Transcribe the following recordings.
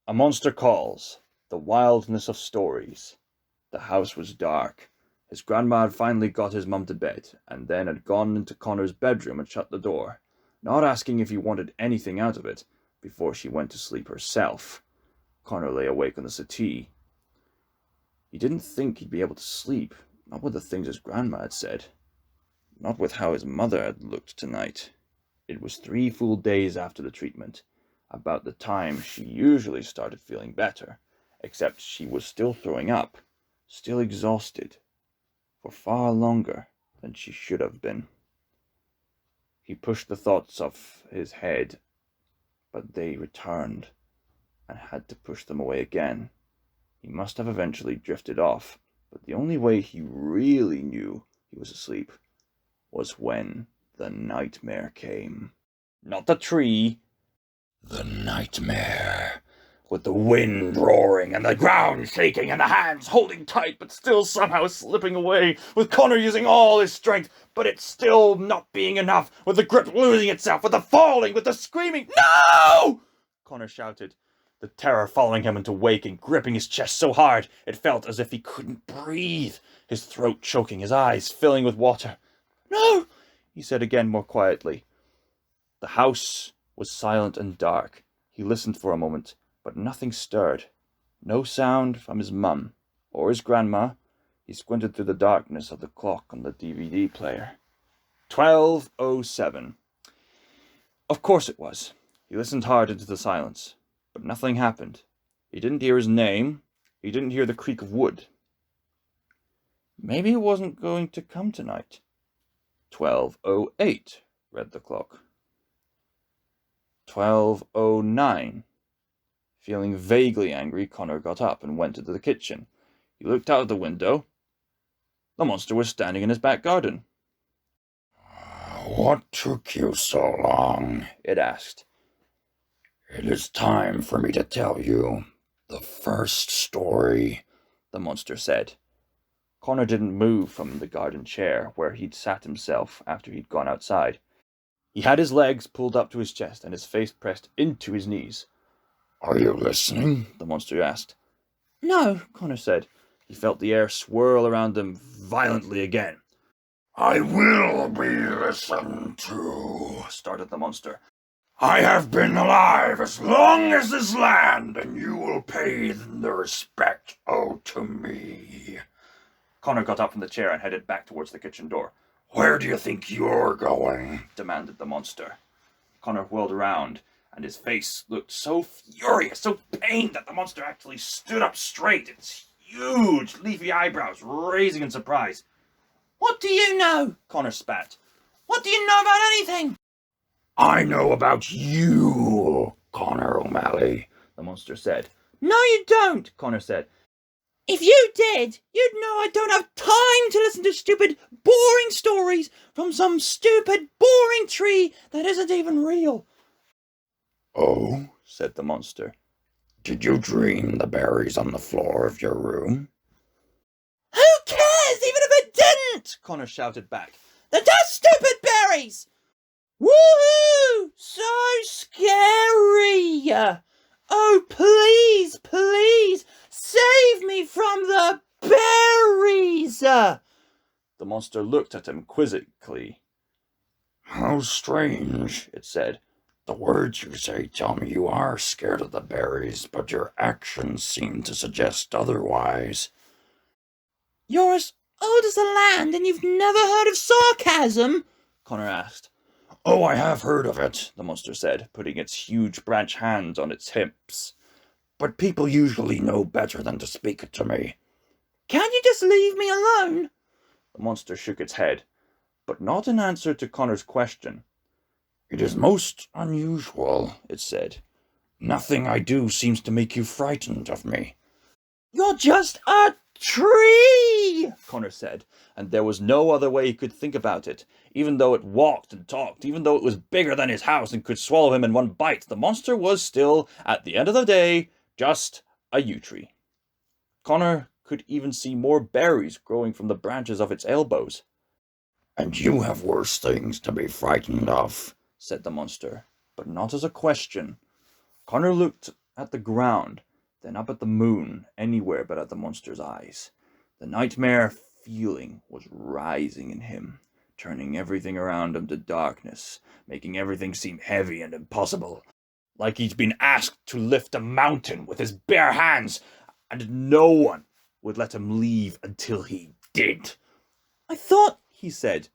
A Monster Calls. The Wildness of Stories. The house was dark. His grandma had finally got his mum to bed, and then had gone into Connor's bedroom and shut the door, not asking if he wanted anything out of it, before she went to sleep herself. Connor lay awake on the settee. He didn't think he'd be able to sleep, not with the things his grandma had said, not with how his mother had looked tonight. It was 3 full days after the treatment, about the time she usually started feeling better, except she was still throwing up, still exhausted, for far longer than she should have been. He pushed the thoughts off his head, but they returned, and had to push them away again. He must have eventually drifted off, but the only way he really knew he was asleep was when the nightmare came. Not the tree. The nightmare. With the wind roaring and the ground shaking and the hands holding tight but still somehow slipping away, with Connor using all his strength, but it still not being enough, with the grip losing itself, with the falling, with the screaming. "No!" Connor shouted, the terror following him into waking, gripping his chest so hard it felt as if he couldn't breathe, his throat choking, his eyes filling with water. "No!" he said again more quietly. The house was silent and dark. He listened for a moment, but nothing stirred. No sound from his mum or his grandma. He squinted through the darkness of the clock on the DVD player. 12:07. Of course it was. He listened hard into the silence, but nothing happened. He didn't hear his name. He didn't hear the creak of wood. Maybe it wasn't going to come tonight. 12:08, read the clock. 12:09. Feeling vaguely angry, Connor got up and went into the kitchen. He looked out of the window. The monster was standing in his back garden. "What took you so long?" it asked. "It is time for me to tell you the first story," the monster said. Connor didn't move from the garden chair where he'd sat himself after he'd gone outside. He had his legs pulled up to his chest and his face pressed into his knees. "Are you listening?" the monster asked. "No," Connor said. He felt the air swirl around him violently again. "I will be listened to," started the monster. "I have been alive as long as this land, and you will pay the respect owed to me." Connor got up from the chair and headed back towards the kitchen door. "Where do you think you're going?" demanded the monster. Connor whirled around, and his face looked so furious, so pained, that the monster actually stood up straight, its huge, leafy eyebrows raising in surprise. "What do you know?" Connor spat. "What do you know about anything?" "I know about you, Connor O'Malley," the monster said. "No, you don't," Connor said. "If you did, you'd know I don't have time to listen to stupid, boring stories from some stupid, boring tree that isn't even real." "Oh," said the monster. "Did you dream the berries on the floor of your room?" "Who cares, even if it didn't?" Connor shouted back. "They're just stupid berries!" "Woohoo! So scary! Oh, please, please, save me from the berries!" The monster looked at him quizzically. "How strange," it said. "The words you say tell me you are scared of the berries, but your actions seem to suggest otherwise." "You're as old as the land, and you've never heard of sarcasm?" Connor asked. "Oh, I have heard of it," the monster said, putting its huge branch hands on its hips. "But people usually know better than to speak it to me." "Can't you just leave me alone?" The monster shook its head, but not in answer to Connor's question. "It is most unusual," it said. "Nothing I do seems to make you frightened of me." "You're just a tree," Connor said, and there was no other way he could think about it. Even though it walked and talked, even though it was bigger than his house and could swallow him in one bite, the monster was still, at the end of the day, just a yew tree. Connor could even see more berries growing from the branches of its elbows. "And you have worse things to be frightened of," said the monster, but not as a question. Connor looked at the ground, then up at the moon, anywhere but at the monster's eyes. The nightmare feeling was rising in him, turning everything around him to darkness, making everything seem heavy and impossible, like he'd been asked to lift a mountain with his bare hands, and no one would let him leave until he did. "I thought," he said,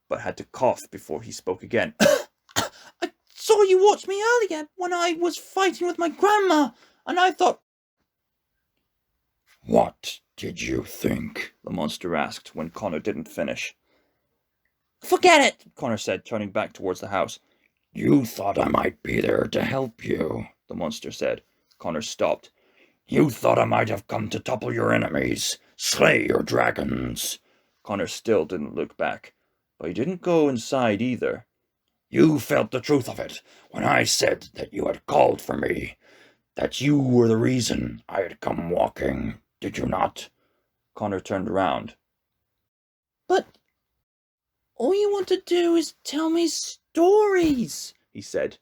but had to cough before he spoke again. "I saw you watch me earlier when I was fighting with my grandma, and I thought—" "What did you think?" the monster asked when Connor didn't finish. "Forget it," Connor said, turning back towards the house. "You thought I might be there to help you," the monster said. Connor stopped. "You thought I might have come to topple your enemies, slay your dragons." Connor still didn't look back, but he didn't go inside either. "You felt the truth of it when I said that you had called for me, that you were the reason I had come walking, did you not?" Connor turned around. "But all you want to do is tell me stories," he said,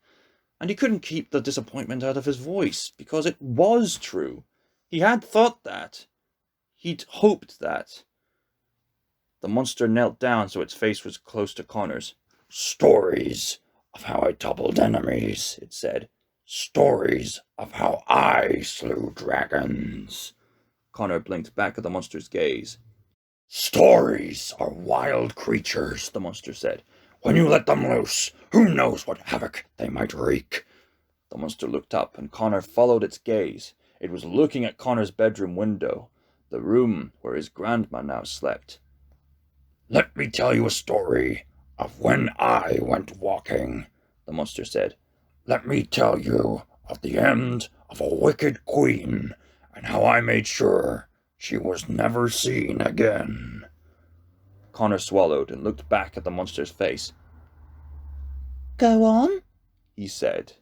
and he couldn't keep the disappointment out of his voice, because it was true. He had thought that. He'd hoped that. The monster knelt down so its face was close to Connor's. "Stories of how I toppled enemies," it said. "Stories of how I slew dragons." Connor blinked back at the monster's gaze. "Stories are wild creatures," the monster said. "When you let them loose, who knows what havoc they might wreak?" The monster looked up, and Connor followed its gaze. It was looking at Connor's bedroom window, the room where his grandma now slept. "Let me tell you a story of when I went walking," the monster said. "Let me tell you of the end of a wicked queen, and how I made sure she was never seen again." Connor swallowed and looked back at the monster's face. "Go on," he said.